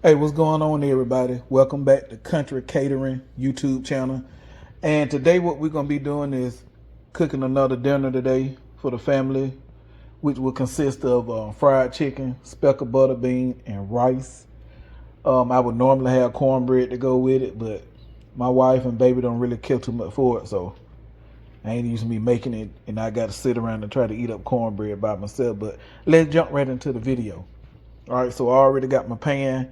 Hey, what's going on, everybody? Welcome back to Country Catering YouTube channel. And today, what we're gonna be doing is cooking another dinner today for the family, which will consist of fried chicken, speckled butter bean, and rice. I would normally have cornbread to go with it, but my wife and baby don't really care too much for it, so I ain't using me making it, and I got to sit around and try to eat up cornbread by myself. But let's jump right into the video. All right, so I already got my pan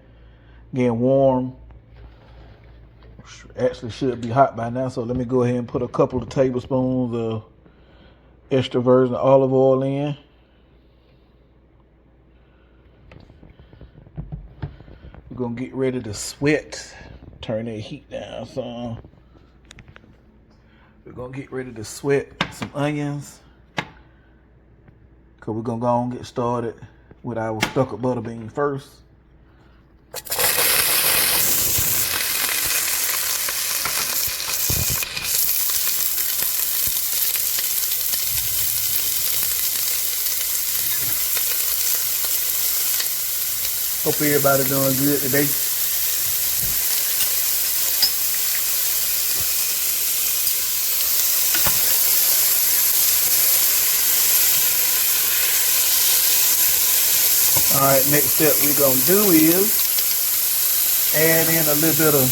getting warm. Actually should be hot by now, so let me go ahead and put a couple of tablespoons of extra virgin olive oil in. We're gonna get ready to sweat. Turn that heat down some. We're gonna get ready to sweat some onions, because we're gonna go and get started with our speckled butter bean first. Hope everybody doing good today. All right, next step we're gonna do is add in a little bit of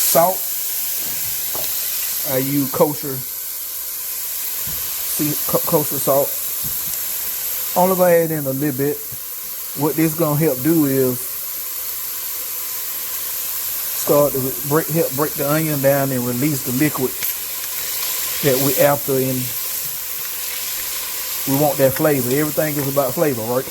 salt. I use kosher salt. Only gonna add in a little bit. What this gonna help do is start to help break the onion down and release the liquid that we after, and we want that flavor. Everything is about flavor, right?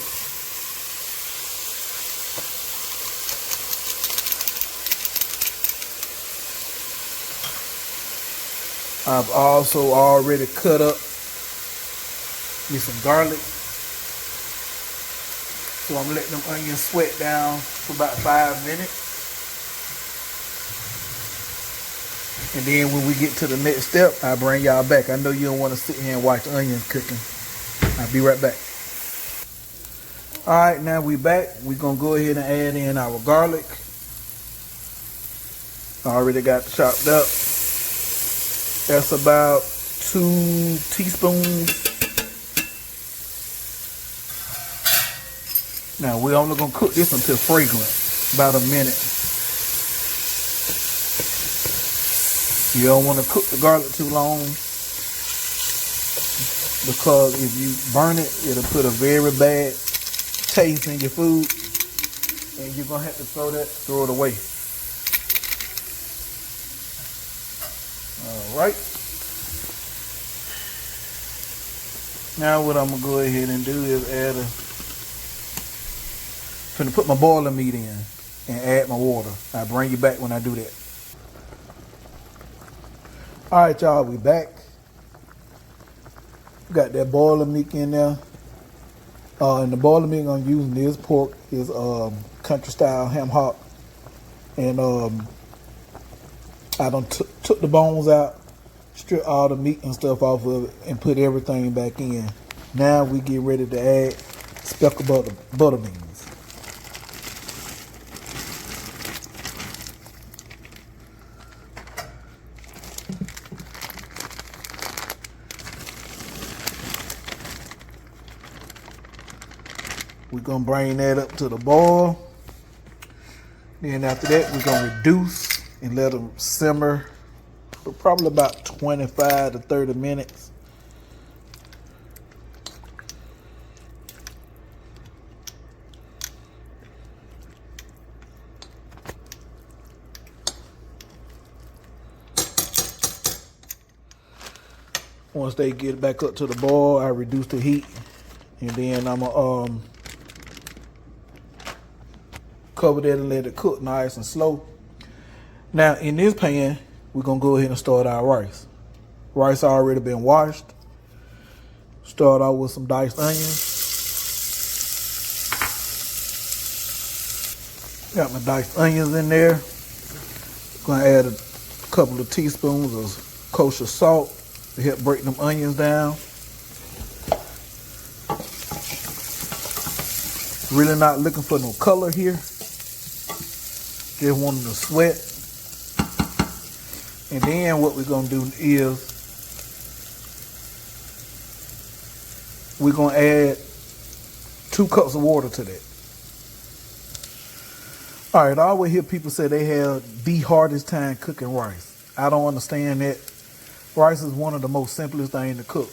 I've also already cut up me some garlic. So I'm letting them onions sweat down for about 5 minutes. And then when we get to the next step, I'll bring y'all back. I know you don't want to sit here and watch onions cooking. I'll be right back. All right, now we back. We're going to go ahead and add in our garlic. I already got it chopped up. That's about 2 teaspoons. Now we're only gonna cook this until fragrant, about a minute. You don't want to cook the garlic too long, because if you burn it, it'll put a very bad taste in your food, and you're gonna have to throw it away. All right. Now what I'm gonna go ahead and do is finna put my boiling meat in and add my water. I'll bring you back when I do that. All right, y'all, we back. Got that boiling meat in there. And the boiling meat I'm using this pork is country style ham hock. And I done took the bones out, stripped all the meat and stuff off of it, and put everything back in. Now we get ready to add speckled butter beans. We're gonna bring that up to the boil. Then after that, we're gonna reduce and let them simmer for probably about 25 to 30 minutes. Once they get back up to the boil, I reduce the heat, and then I'm gonna cover that and let it cook nice and slow. Now in this pan, we're gonna go ahead and start our rice. Rice already been washed. Start out with some diced onions. Got my diced onions in there. Gonna add a couple of teaspoons of kosher salt to help break them onions down. Really not looking for no color here. Just want them to sweat. And then what we're gonna do is we're gonna add 2 cups of water to that. All right, I always hear people say they have the hardest time cooking rice. I don't understand that. Rice is one of the most simplest things to cook.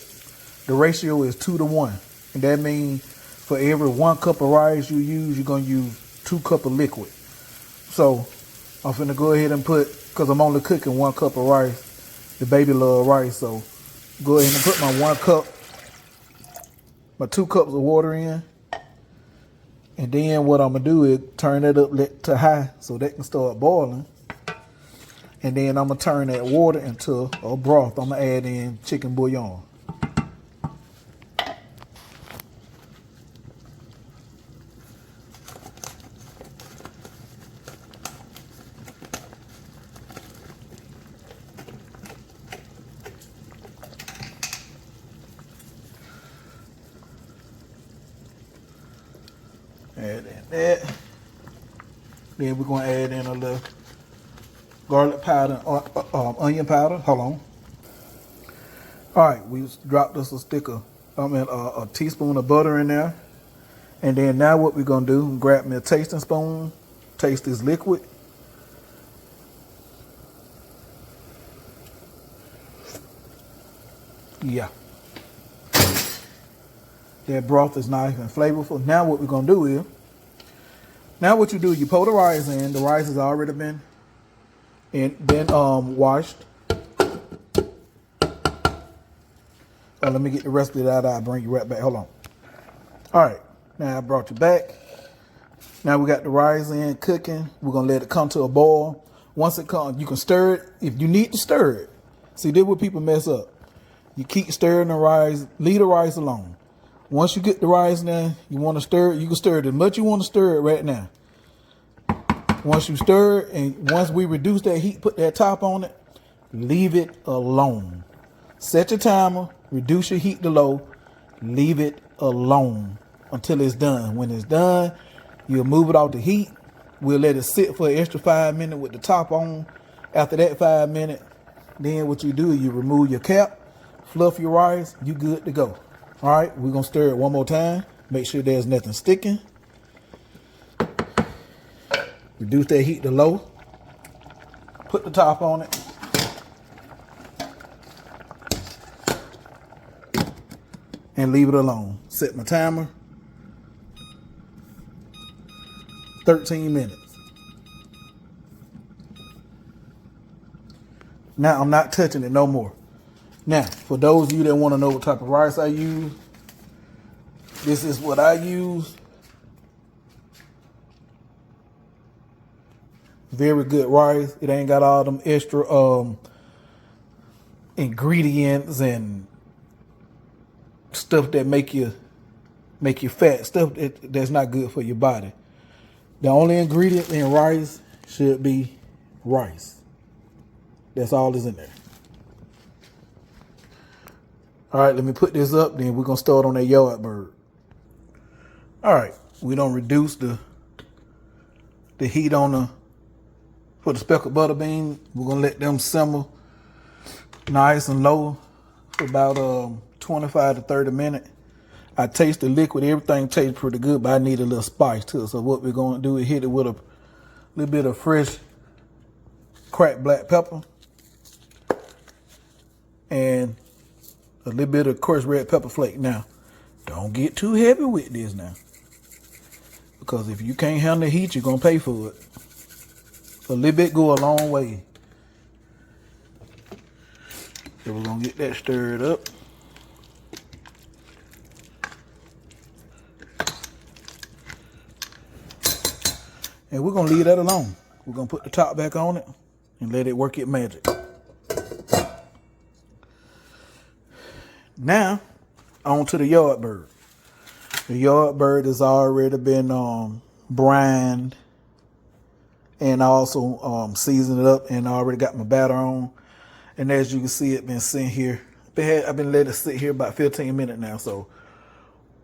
The ratio is 2 to 1. And that means for every 1 cup of rice you use, you're gonna use 2 cups of liquid. So I'm finna go ahead and put, cause I'm only cooking 1 cup of rice. The baby love rice, so go ahead and put my 1 cup, my 2 cups of water in. And then what I'm gonna do is turn that up to high so that can start boiling. And then I'm gonna turn that water into a broth. I'm gonna add in chicken bouillon. Add in that. Then we're gonna add in a little garlic powder, onion powder. Hold on. All right, we dropped us a teaspoon of butter in there. And then now what we're gonna do, grab me a tasting spoon, taste this liquid. Yeah. That broth is nice and flavorful. Now what we're gonna do is, you pour the rice in. The rice has already been washed. Oh, let me get the rest of it out. I'll bring you right back. Hold on. All right, now I brought you back. Now we got the rice in cooking. We're gonna let it come to a boil. Once it comes, you can stir it if you need to stir it. See, this is where people mess up. You keep stirring the rice, leave the rice alone. Once you get the rice now, you want to stir it, you can stir it as much you want to stir it right now. Once you stir it, and once we reduce that heat, put that top on it, leave it alone. Set your timer, reduce your heat to low, leave it alone until it's done. When it's done, you'll move it off the heat. We'll let it sit for an extra 5 minutes with the top on. After that 5 minutes, then what you do is you remove your cap, fluff your rice, you good to go. All right, we're gonna stir it one more time. Make sure there's nothing sticking. Reduce that heat to low. Put the top on it. And leave it alone. Set my timer. 13 minutes. Now I'm not touching it no more. Now, for those of you that want to know what type of rice I use, this is what I use. Very good rice. It ain't got all them extra ingredients and stuff that make you fat. Stuff that's not good for your body. The only ingredient in rice should be rice. That's all that's in there. All right, let me put this up, then we're going to start on that yard bird. All right, we don't reduce the heat on for the speckled butter bean. We're going to let them simmer nice and low for about 25 to 30 minutes. I taste the liquid. Everything tastes pretty good, but I need a little spice too. So what we're going to do is hit it with a little bit of fresh cracked black pepper and a little bit of crushed red pepper flake. Now, don't get too heavy with this now, because if you can't handle the heat, you're going to pay for it. A little bit go a long way. So we're going to get that stirred up. And we're going to leave that alone. We're going to put the top back on it and let it work its magic. Now, on to the yard bird. The yard bird has already been brined, and I also seasoned it up, and I already got my batter on. And as you can see, it's been sitting here. I've been letting it sit here about 15 minutes now. So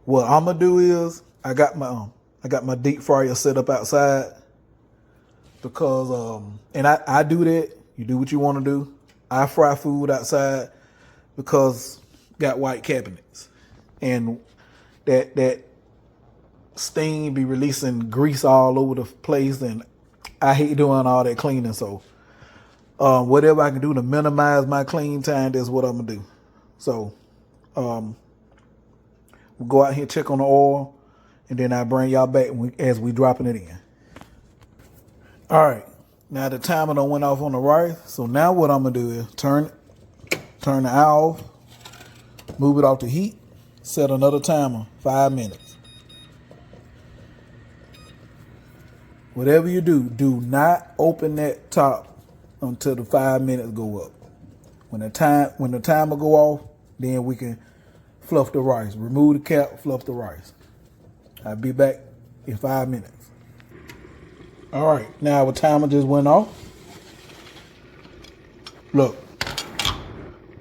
what I'm gonna do is I got my deep fryer set up outside. because and I do that. You do what you want to do. I fry food outside because got white cabinets, and that steam be releasing grease all over the place, and I hate doing all that cleaning. So whatever I can do to minimize my clean time, that's what I'm gonna do. So we'll go out here, check on the oil, and then I bring y'all back as we dropping it in. All right, now the timer done went off on the rice. So now what I'm gonna do is turn the eye off, move it off the heat, set another timer, 5 minutes. Whatever you do, do not open that top until the 5 minutes go up. When the timer go off, then we can fluff the rice. Remove the cap, fluff the rice. I'll be back in 5 minutes. All right, now our timer just went off. Look,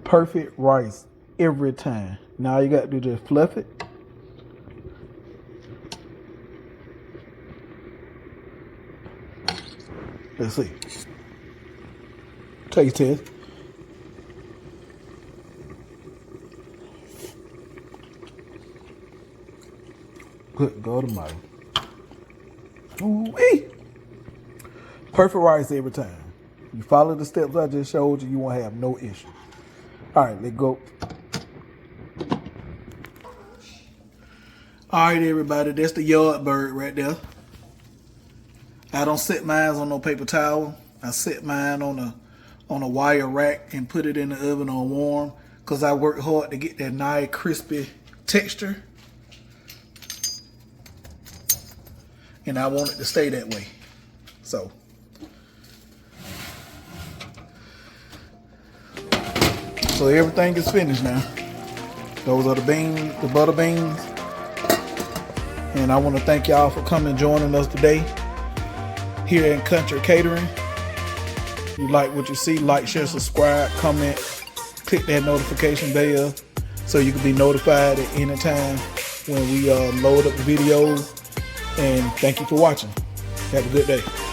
perfect rice every time. Now you got to do just fluff it. Let's see. Taste test. Good God Almighty. Ooh-wee. Perfect rice every time. You follow the steps I just showed you, you won't have no issue. All right, let's go. All right, everybody, that's the yard bird right there. I don't set mine on no paper towel. I set mine on a wire rack and put it in the oven on warm because I work hard to get that nice crispy texture. And I want it to stay that way. So everything is finished now. Those are the beans, the butter beans. And I want to thank y'all for coming and joining us today here in Country Catering. If you like what you see, like, share, subscribe, comment, click that notification bell so you can be notified at any time when we load up the videos. And thank you for watching. Have a good day.